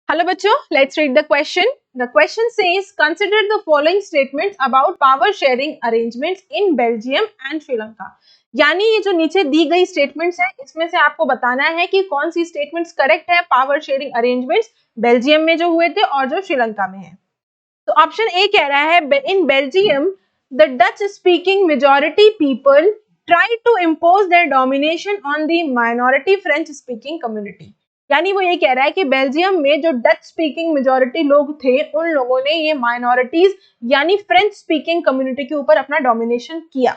Hello बच्चों, let's read the question. The question says, consider the following statements about power sharing arrangements in Belgium and Sri Lanka. यानी ये जो नीचे दी गई statements है, इसमें से आपको बताना है कि कौन सी स्टेटमेंट्स करेक्ट है पावर शेयरिंग अरेंजमेंट्स बेल्जियम में जो हुए थे और जो श्रीलंका में है. तो ऑप्शन ए कह रहा है, in Belgium the Dutch speaking majority people try to impose their domination on the minority French speaking community. यानी वो ये कह रहा है कि बेल्जियम में जो डच स्पीकिंग मेजॉरिटी लोग थे, उन लोगों ने ये माइनॉरिटीज यानी फ्रेंच स्पीकिंग कम्युनिटी के ऊपर अपना डोमिनेशन किया.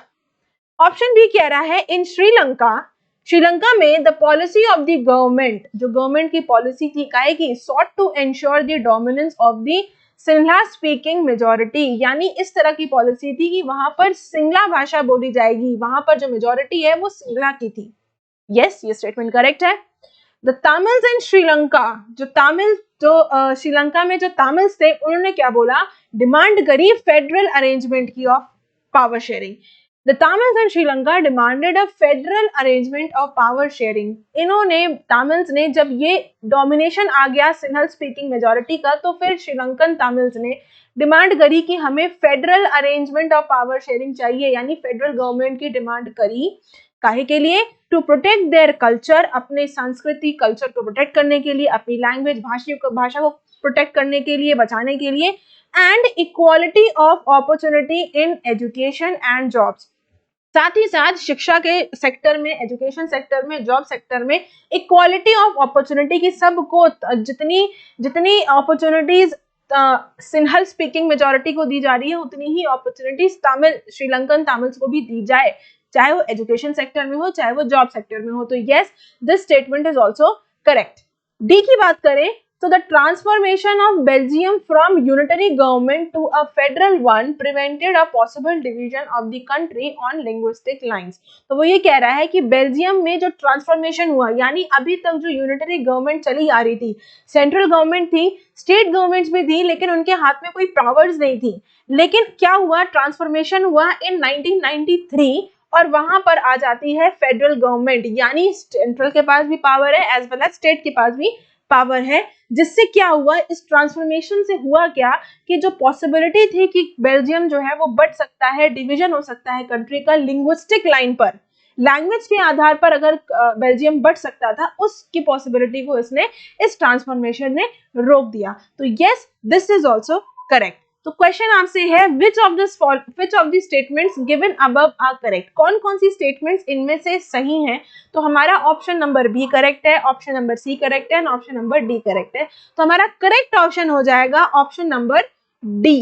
ऑप्शन बी कह रहा है, इन श्रीलंका में the policy of the government, जो गवर्नमेंट की पॉलिसी थी काहे की, sought to ensure the dominance of the Sinhala speaking majority. यानी इस तरह की पॉलिसी थी कि वहां पर सिंगला भाषा बोली जाएगी, वहां पर जो मेजॉरिटी है वो सिंगला की थी. यस, ये स्टेटमेंट करेक्ट है. द तमिल्स इन श्रीलंका, जो श्रीलंका में जो तमिल्स थे उन्होंने क्या बोला, डिमांड करी फेडरल अरेंजमेंट की of power sharing. The Tamils in Sri Lanka demanded a federal arrangement of power sharing. इन्होंने तमिल्स ने जब ये डोमिनेशन आ गया सिंहल स्पीकिंग मेजॉरिटी का, तो फिर श्रीलंकन तमिल्स ने डिमांड करी कि हमें federal arrangement of power sharing चाहिए, यानी फेडरल गवर्नमेंट की डिमांड करी. काहे के लिए, टू प्रोटेक्ट देयर कल्चर, अपने संस्कृति कल्चर को प्रोटेक्ट करने के लिए, अपनी लैंग्वेज भाषा को प्रोटेक्ट करने के लिए, बचाने के लिए, and equality of opportunity in education and jobs. साथ ही साथ शिक्षा के सेक्टर में, एजुकेशन सेक्टर में, जॉब सेक्टर में इक्वालिटी ऑफ अपॉर्चुनिटी की, सबको जितनी अपॉर्चुनिटीज सिंहल स्पीकिंग मेजॉरिटी को दी जा रही है उतनी ही अपॉर्चुनिटीज श्रीलंकन तमिल्स को भी दी जाए, चाहे वो एजुकेशन सेक्टर में हो चाहे वो जॉब सेक्टर में हो. तो yes, this statement is also correct. D की बात करें तो the transformation of Belgium from unitary government to a federal one prevented a possible division of the country on linguistic lines. तो वो ये कह रहा है कि बेल्जियम में जो ट्रांसफॉर्मेशन हुआ, यानी अभी तक जो यूनिटरी गवर्नमेंट चली आ रही थी, सेंट्रल गवर्नमेंट थी, स्टेट गवर्नमेंट्स भी थी, लेकिन उनके हाथ में कोई पावर्स नहीं थी. लेकिन क्या हुआ, ट्रांसफॉर्मेशन हुआ इन 1993 और वहां पर आ जाती है फेडरल गवर्नमेंट, यानी सेंट्रल के पास भी पावर है एज वेल एज स्टेट के पास भी पावर है. जिससे क्या हुआ, इस ट्रांसफॉर्मेशन से हुआ क्या कि जो पॉसिबिलिटी थी कि बेल्जियम जो है वो बढ़ सकता है, डिवीजन हो सकता है कंट्री का लिंग्विस्टिक लाइन पर, लैंग्वेज के आधार पर अगर बेल्जियम बढ़ सकता था, उसकी पॉसिबिलिटी को इसने इस ट्रांसफॉर्मेशन ने रोक दिया. तो yes, this is also correct. तो क्वेश्चन आपसे है, which of the statements given above are correct? कौन कौन सी स्टेटमेंट्स इनमें से सही हैं? तो हमारा ऑप्शन नंबर बी करेक्ट है, ऑप्शन नंबर सी करेक्ट है, ऑप्शन नंबर डी करेक्ट है. तो हमारा करेक्ट ऑप्शन हो जाएगा ऑप्शन नंबर डी,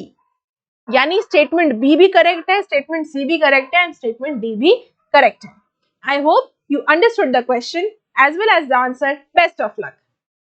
यानी स्टेटमेंट बी भी करेक्ट है, स्टेटमेंट सी भी करेक्ट है एंड स्टेटमेंट डी भी करेक्ट है. I hope you understood the question as well as the answer. Best of luck.